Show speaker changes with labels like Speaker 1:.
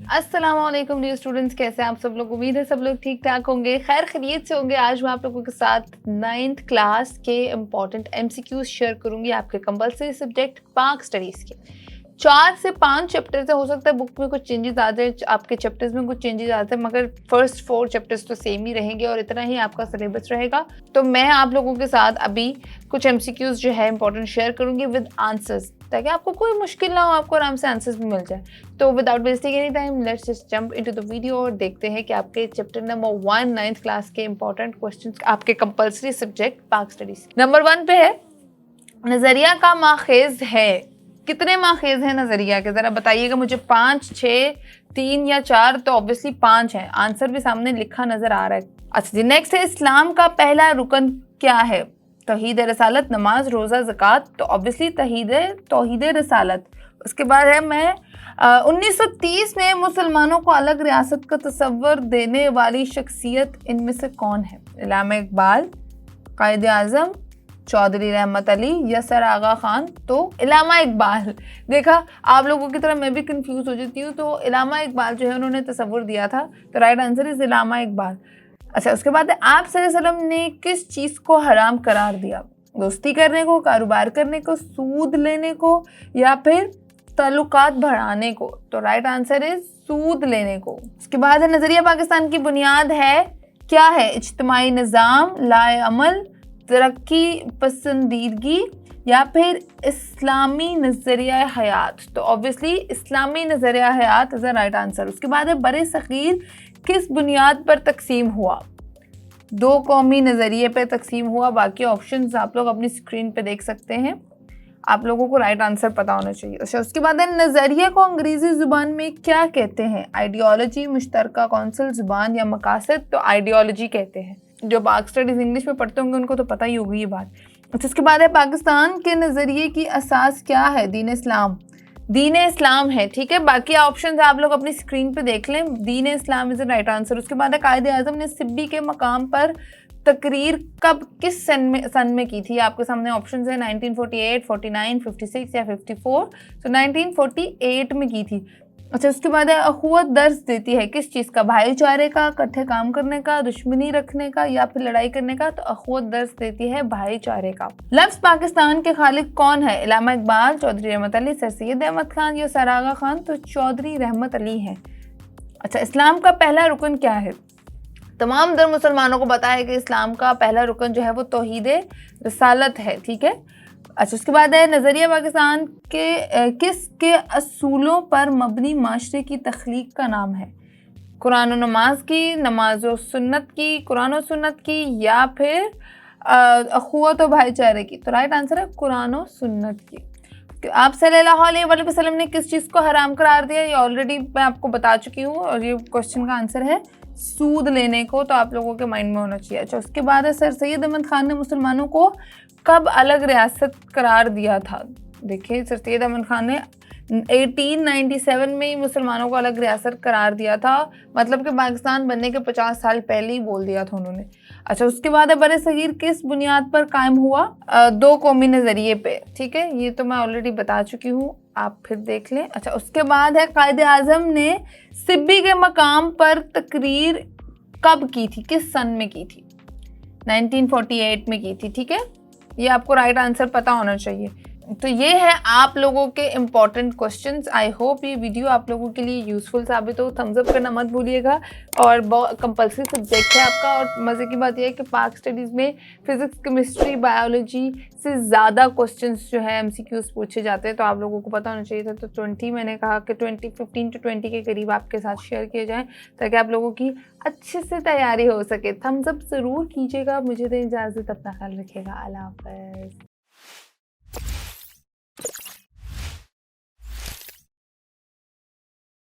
Speaker 1: अस्सलाम वालेकुम dear students, कैसे हैं आप सब लोग। उम्मीद है सब लोग ठीक ठाक होंगे, खैर खैरियत से होंगे। आज मैं आप लोगों के साथ 9th क्लास के इम्पॉर्टेंट MCQs शेयर करूंगी आपके कंपलसरी सब्जेक्ट पाक स्टडीज़ के। 4 से 5 चैप्टर से हो सकता है बुक में कुछ चेंजेस आ जाए, आपके चैप्टर्स में कुछ चेंजेस आते हैं, मगर फर्स्ट 4 चैप्टर्स तो सेम ही रहेंगे और इतना ही आपका सिलेबस रहेगा। तो मैं आप लोगों के साथ अभी कुछ MCQs जो है इंपॉर्टेंट शेयर करूंगी विद आंसर्स, ताकि आपको कोई मुश्किल ना हो, आपको आराम से आंसर्स भी मिल जाए। तो without wasting any time let's just jump into the video और देखते हैं कि आपके चैप्टर नंबर 1 9th क्लास के इंपॉर्टेंट क्वेश्चंस आपके कंपलसरी सब्जेक्ट पाक स्टडीज। नंबर 1 पे है, नजरिया का माखेज है। कितने माखेज हैं नजरिया के, जरा बताइएगा मुझे। 5, 6, 3 या 4? तो ऑब्वियसली 5 है, आंसर भी सामने लिखा नजर आ रहा है। अच्छा जी, नेक्स्ट है, इस्लाम का पहला रुकन क्या है? तौहीद रसालत, नमाज, रोज़ा, ज़कात। तो ऑब्वियसली तौहीद रसालत। उसके बाद है, मैं 1930 में मुसलमानों को अलग रियासत का तस्वर देने वाली शख्सियत इनमें से कौन है? इलामा इकबाल, कायद आज़म, चौधरी रहमत अली या सर आगा खान? तो इलामा इकबाल। देखा, आप लोगों की तरह मैं भी कंफ्यूज हो जाती हूँ। तो इलामा इकबाल जो है उन्होंने तस्वर दिया था, तो राइट आंसर इज इलामा इकबाल। अच्छा, उसके बाद है, आप सल्लल्लाहु अलैहि वसल्लम ने किस चीज़ को हराम करार दिया? दोस्ती करने को, कारोबार करने को, सूद लेने को या फिर ताल्लुकात बढ़ाने को? तो राइट आंसर इज सूद लेने को। उसके बाद है, नजरिया पाकिस्तान की बुनियाद है क्या है? इज्तिमाई निज़ाम, लाए अमल, तरक्की पसंदीदगी या फिर इस्लामी नजरिया हयात? तो ऑब्वियसली इस्लामी नजरिया हयात इज द राइट आंसर। उसके बाद है, बरे सगीर किस बुनियाद पर तकसीम हुआ? 2 कौमी नज़रिए पे तकसीम हुआ। बाकी ऑप्शंस आप लोग अपनी स्क्रीन पे देख सकते हैं, आप लोगों को राइट आंसर पता होना चाहिए। अच्छा, उसके बाद है, नज़रिया को अंग्रेज़ी ज़ुबान में क्या कहते हैं? आइडियोलॉजी, मुश्तरका कौंसिल, ज़ुबान या मकासद? तो आइडियोलॉजी कहते हैं। जो पाक स्टडीज़ इंग्लिश में पढ़ते होंगे उनको तो पता ही होगी ये बात। अच्छा, उसके बाद है, पाकिस्तान के नज़रिए की असास क्या है? दीन इस्लाम। दीन इस्लाम है, ठीक है। बाकी ऑप्शंस आप लोग अपनी स्क्रीन पे देख लें, दीन Islam is the right answer. उसके बाद है, कायदे आज़म ने सिब्बी के मकाम पर तकरीर कब, किस सन में की थी? आपके सामने ऑप्शंस है 1948, 49, 56 या 54। तो 1948 में की थी। अच्छा, उसके बाद है, अखुवत दर्ज देती है किस चीज़ का? भाईचारे का, इकट्ठे काम करने का, दुश्मनी रखने का या फिर लड़ाई करने का? तो अखुवत दर्ज देती है भाईचारे का। लफ्ज़ पाकिस्तान के खालिक कौन है? इलामा इकबाल, चौधरी रहमत अली, सर सैयद अहमद खान या सर आगा खान? तो चौधरी रहमत अली हैं। अच्छा, इस्लाम का पहला रुकन क्या है? तमाम दर मुसलमानों को पता है कि इस्लाम का पहला रुकन जो है वो तौहीद रसालत है, ठीक है। अच्छा, उसके बाद है, नज़रिया पाकिस्तान के किस के असूलों पर मबनी माशरे की तख्लीक का नाम है? कुरान और नमाज की, नमाज और सुन्नत की, कुरान और सुन्नत की या फिर अखुवत और भाईचारे की? तो राइट आंसर है कुरान और सुन्नत की। आप सल्लल्लाहु अलैहि वसल्लम ने किस चीज़ को हराम करार दिया? ये ऑलरेडी मैं आपको बता चुकी हूँ और ये क्वेश्चन का आंसर है सूद लेने को, तो आप लोगों के माइंड में होना चाहिए। अच्छा, उसके बाद है, सर सैयद अहमद खान ने मुसलमानों को कब अलग रियासत करार दिया था? देखिए, सर सैयद अहमद खान ने 1897 में ही मुसलमानों को अलग रियासत करार दिया था, मतलब कि पाकिस्तान बनने के 50 साल पहले ही बोल दिया था उन्होंने। अच्छा, उसके बाद है, बरे सगीर किस बुनियाद पर कायम हुआ? 2 कौमी नज़रिए पे, ठीक है। ये तो मैं ऑलरेडी बता चुकी हूँ, आप फिर देख लें। अच्छा, उसके बाद है, कायदे आज़म ने सिब्बी के मकाम पर तकरीर कब की थी? किस सन में की थी? 1948 में की थी, ठीक है। ये आपको राइट आंसर पता होना चाहिए। तो ये है आप लोगों के इम्पॉर्टेंट क्वेश्चंस। आई होप ये वीडियो आप लोगों के लिए यूज़फुल साबित हो। थम्स अप करना मत भूलिएगा। और कंपलसरी सब्जेक्ट है आपका, और मज़े की बात यह है कि पाक स्टडीज़ में फिज़िक्स, केमिस्ट्री, बायोलॉजी से ज़्यादा क्वेश्चंस जो है MCQs पूछे जाते हैं, तो आप लोगों को पता होना चाहिए था। तो 20 मैंने कहा कि 15 to 20 के करीब आपके साथ शेयर किए जाएँ, ताकि आप लोगों की अच्छे से तैयारी हो सके। थम्स अप ज़रूर कीजिएगा। मुझे दें इजाज़त, अपना ख्याल रखिएगा। अल्लाह हाफ़िज़।